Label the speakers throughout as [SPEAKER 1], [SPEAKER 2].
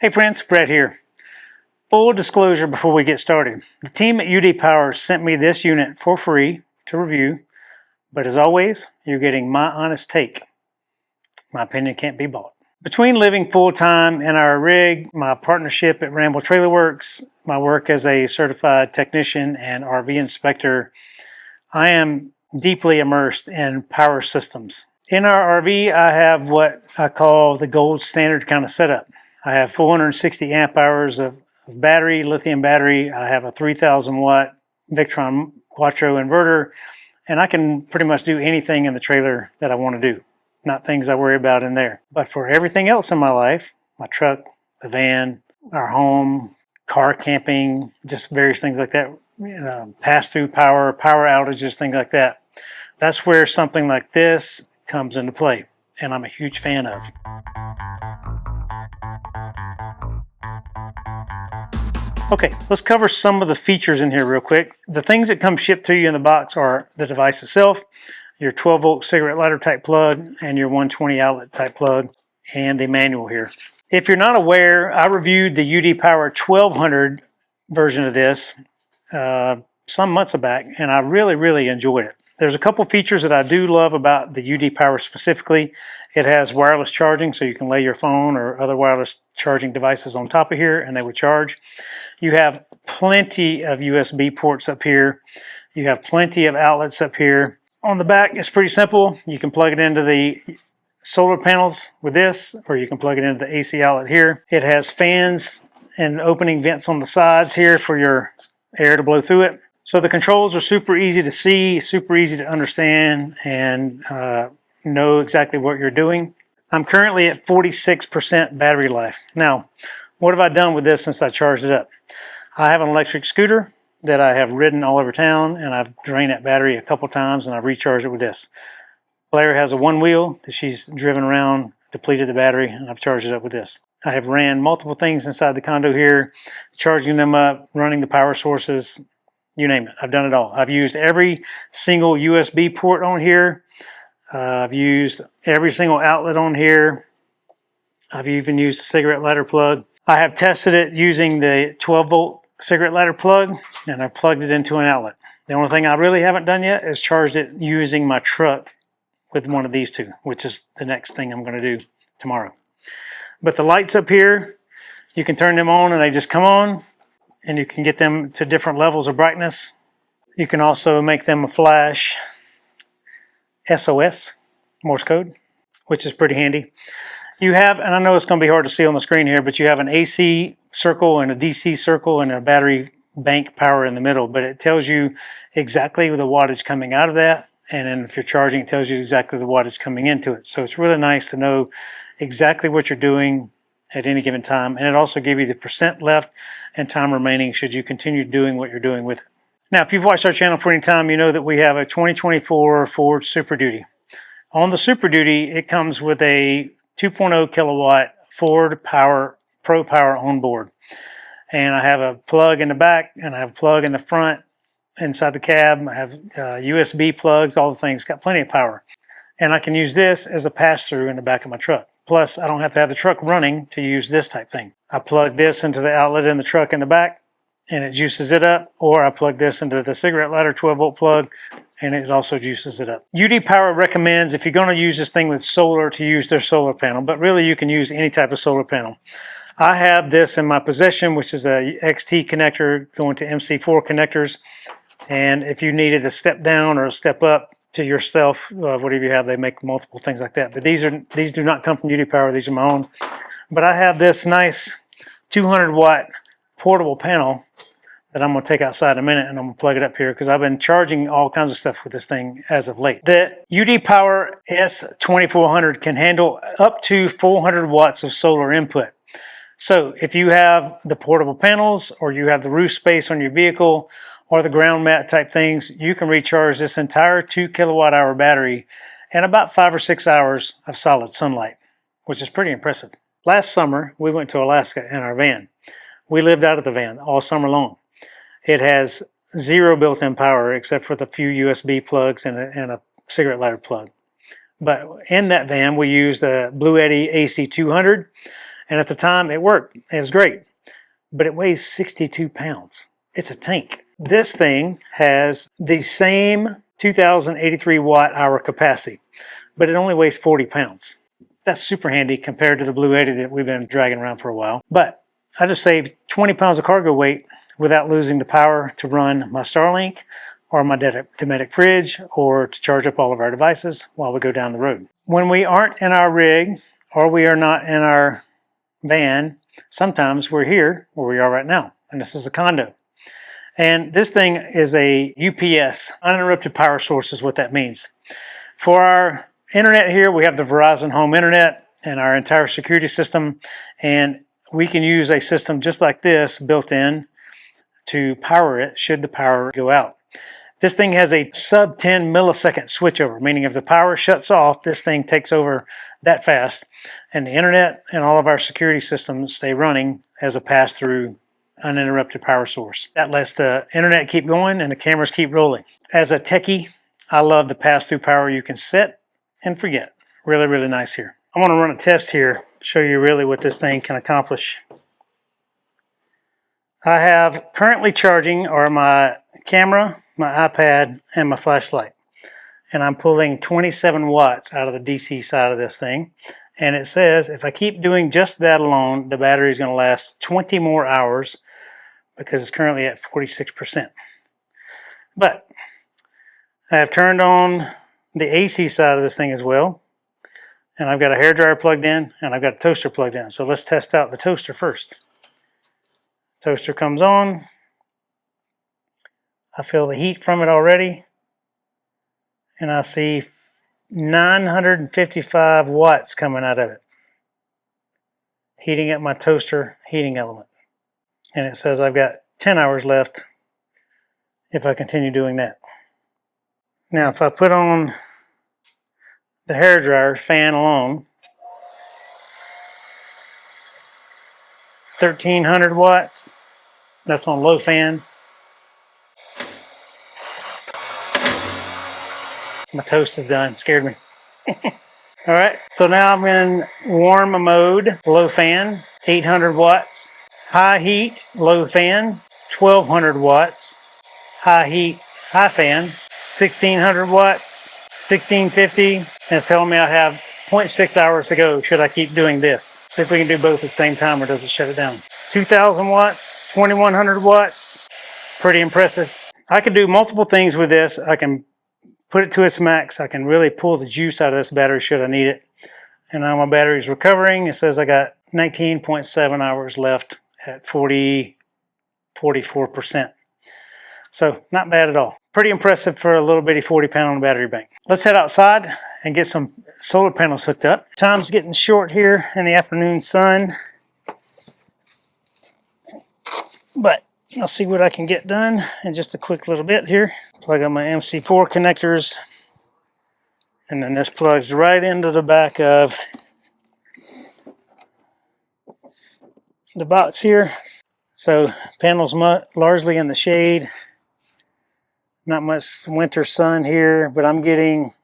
[SPEAKER 1] Hey friends, Brett here. Full disclosure before we get started. The team at UDPOWER sent me this unit for free to review, but as always, you're getting my honest take. My opinion can't be bought. Between living full-time in our rig, my partnership at Ramble Trailer Works, my work as a certified technician and RV inspector, I am deeply immersed in power systems. In our RV, I have what I call the gold standard kind of setup. I have 460 amp hours of battery, lithium battery. I have a 3,000 watt Victron Quattro inverter, and I can pretty much do anything in the trailer that I want to do. Not things I worry about in there. But for everything else in my life, my truck, the van, our home, car camping, just various things like that, pass-through power, power outages, things like that. That's where something like this comes into play, and I'm a huge fan of. Okay, let's cover some of the features in here real quick. The things that come shipped to you in the box are the device itself, your 12 volt cigarette lighter type plug, and your 120 outlet type plug, and the manual here. If you're not aware, I reviewed the UDPOWER 1200 version of this some months back, and I really enjoyed it. There's a couple features that I do love about the UDPOWER specifically. It has wireless charging, so you can lay your phone or other wireless charging devices on top of here and they would charge. You have plenty of USB ports up here. You have plenty of outlets up here. On the back, it's pretty simple. You can plug it into the solar panels with this, or you can plug it into the AC outlet here. It has fans and opening vents on the sides here for your air to blow through it. So the controls are super easy to see, super easy to understand, and know exactly what you're doing. I'm currently at 46% battery life. Now, what have I done with this since I charged it up? I have an electric scooter that I have ridden all over town, and I've drained that battery a couple times, and I've recharged it with this. Blair has a one wheel that she's driven around, depleted the battery, and I've charged it up with this. I have ran multiple things inside the condo here, charging them up, running the power sources, you name it. I've done it all. I've used every single USB port on here. I've used every single outlet on here. I've even used a cigarette lighter plug. I have tested it using the 12 volt cigarette lighter plug, and I plugged it into an outlet. The only thing I really haven't done yet is charged it using my truck with one of these two, which is the next thing I'm going to do tomorrow. But the lights up here, you can turn them on and they just come on, and you can get them to different levels of brightness. You can also make them a flash SOS, Morse code, which is pretty handy. You have, and I know it's going to be hard to see on the screen here, but you have an AC circle and a DC circle and a battery bank power in the middle, but it tells you exactly the wattage coming out of that, and then if you're charging, it tells you exactly the wattage coming into it. So it's really nice to know exactly what you're doing at any given time, and it also gives you the percent left and time remaining should you continue doing what you're doing with it. Now, if you've watched our channel for any time, you know that we have a 2024 Ford Super Duty. On the Super Duty, it comes with a 2.0 kilowatt Ford Power Pro Power onboard. And I have a plug in the back, and I have a plug in the front, inside the cab. I have USB plugs, all the things. Got plenty of power. And I can use this as a pass-through in the back of my truck. Plus, I don't have to have the truck running to use this type thing. I plug this into the outlet in the truck in the back, and it juices it up, or I plug this into the cigarette lighter 12 volt plug, and it also juices it up. UDPOWER recommends, if you're going to use this thing with solar, to use their solar panel, but really you can use any type of solar panel. I have this in my possession, which is a XT connector going to MC4 connectors, and if you needed a step down or a step up to yourself, whatever you have, they make multiple things like that. But these do not come from UDPOWER, these are my own. But I have this nice 200 watt portable panel that I'm going to take outside in a minute, and I'm going to plug it up here because I've been charging all kinds of stuff with this thing as of late. The UDPOWER S2400 can handle up to 400 watts of solar input. So if you have the portable panels, or you have the roof space on your vehicle, or the ground mat type things, you can recharge this entire 2 kilowatt hour battery in about 5 or 6 hours of solid sunlight, which is pretty impressive. Last summer, we went to Alaska in our van. We lived out of the van all summer long. It has zero built-in power except for the few USB plugs and a cigarette lighter plug. But in that van, we used a Bluetti AC200, And at the time it worked. It was great. But it weighs 62 pounds. It's a tank. This thing has the same 2083 watt hour capacity, but it only weighs 40 pounds. That's super handy compared to the Bluetti that we've been dragging around for a while. But I just saved 20 pounds of cargo weight without losing the power to run my Starlink or my Dometic fridge or to charge up all of our devices while we go down the road. When we aren't in our rig or we are not in our van, sometimes we're here where we are right now, and this is a condo. And this thing is a UPS, uninterrupted power source is what that means. For our internet here, we have the Verizon Home Internet and our entire security system, and we can use a system just like this built in to power it should the power go out. This thing has a sub 10 millisecond switchover, meaning if the power shuts off, this thing takes over that fast, and the internet and all of our security systems stay running as a pass-through uninterrupted power source. That lets the internet keep going and the cameras keep rolling. As a techie, I love the pass-through power you can set and forget. Really, really nice here. I want to run a test here, show you really what this thing can accomplish. I have currently charging are my camera, my iPad, and my flashlight. And I'm pulling 27 watts out of the DC side of this thing. And it says if I keep doing just that alone, the battery is going to last 20 more hours because it's currently at 46%. But I have turned on the AC side of this thing as well. And I've got a hairdryer plugged in and I've got a toaster plugged in. So let's test out the toaster first. Toaster comes on. I feel the heat from it already. And I see 955 watts coming out of it. Heating up my toaster heating element. And it says I've got 10 hours left if I continue doing that. Now if I put on the hairdryer fan alone, 1300 watts, that's on low fan. My toast is done, scared me. All right, so now I'm in warm mode, low fan, 800 watts. High heat, low fan, 1200 watts. High heat, high fan, 1600 watts, 1650. And it's telling me I have 0.6 hours to go should I keep doing this. See if we can do both at the same time or does it shut it down. 2000 watts, 2100 watts, pretty impressive. I could do multiple things with this. I can put it to its max. I can really pull the juice out of this battery should I need it. And now my battery's recovering. It says I got 19.7 hours left at 44%. So not bad at all. Pretty impressive for a little bitty 40-pound battery bank. Let's head outside and get some solar panels hooked up. Time's getting short here in the afternoon sun. But I'll see what I can get done in just a quick little bit here. Plug up my MC4 connectors. And then this plugs right into the back of the box here. So panels largely in the shade. Not much winter sun here, but I'm getting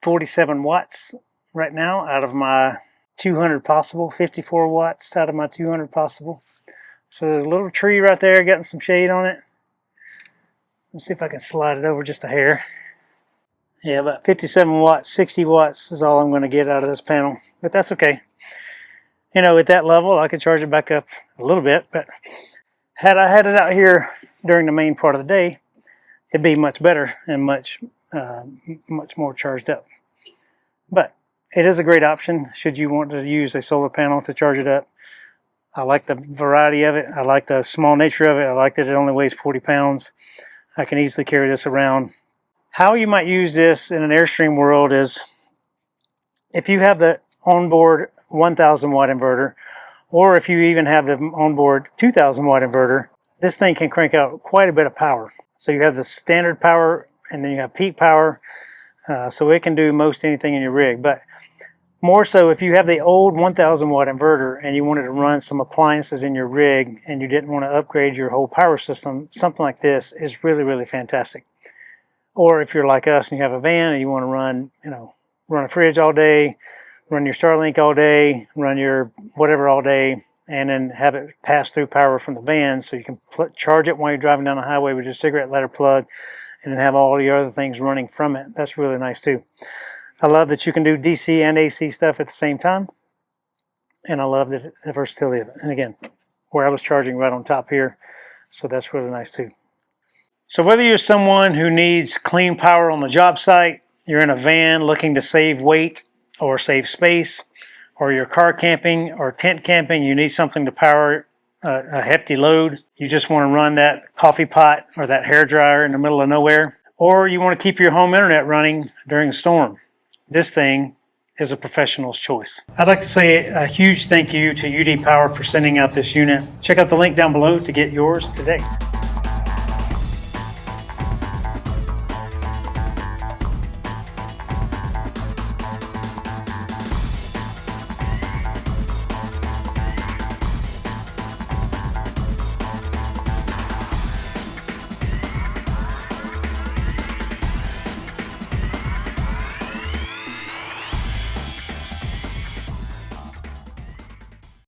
[SPEAKER 1] 47 watts right now out of my 200 possible, 54 watts out of my 200 possible. So there's a little tree right there getting some shade on it. Let's see if I can slide it over just a hair. Yeah, about 57 watts, 60 watts is all I'm going to get out of this panel, but that's okay. You know, at that level, I could charge it back up a little bit, but had I had it out here during the main part of the day, it'd be much better and much more charged up. But it is a great option should you want to use a solar panel to charge it up. I like the variety of it. I like the small nature of it. I like that it only weighs 40 pounds. I can easily carry this around. How you might use this in an Airstream world is if you have the onboard 1000 watt inverter, or if you even have the onboard 2000 watt inverter, this thing can crank out quite a bit of power. So you have the standard power and then you have peak power. So it can do most anything in your rig. But more so if you have the old 1000 watt inverter and you wanted to run some appliances in your rig and you didn't want to upgrade your whole power system, something like this is really, really fantastic. Or if you're like us and you have a van and you want to run, run a fridge all day, run your Starlink all day, run your whatever all day, and then have it pass through power from the van so you can charge it while you're driving down the highway with your cigarette lighter plug, and then have all your other things running from it. That's really nice too. I love that you can do DC and AC stuff at the same time, and I love the versatility of it. And again, wireless charging right on top here, so that's really nice too. So whether you're someone who needs clean power on the job site, you're in a van looking to save weight or save space, or you're car camping or tent camping, you need something to power a hefty load, you just want to run that coffee pot or that hairdryer in the middle of nowhere, or you want to keep your home internet running during a storm, this thing is a professional's choice. I'd like to say a huge thank you to UD Power for sending out this unit. Check out the link down below to get yours today.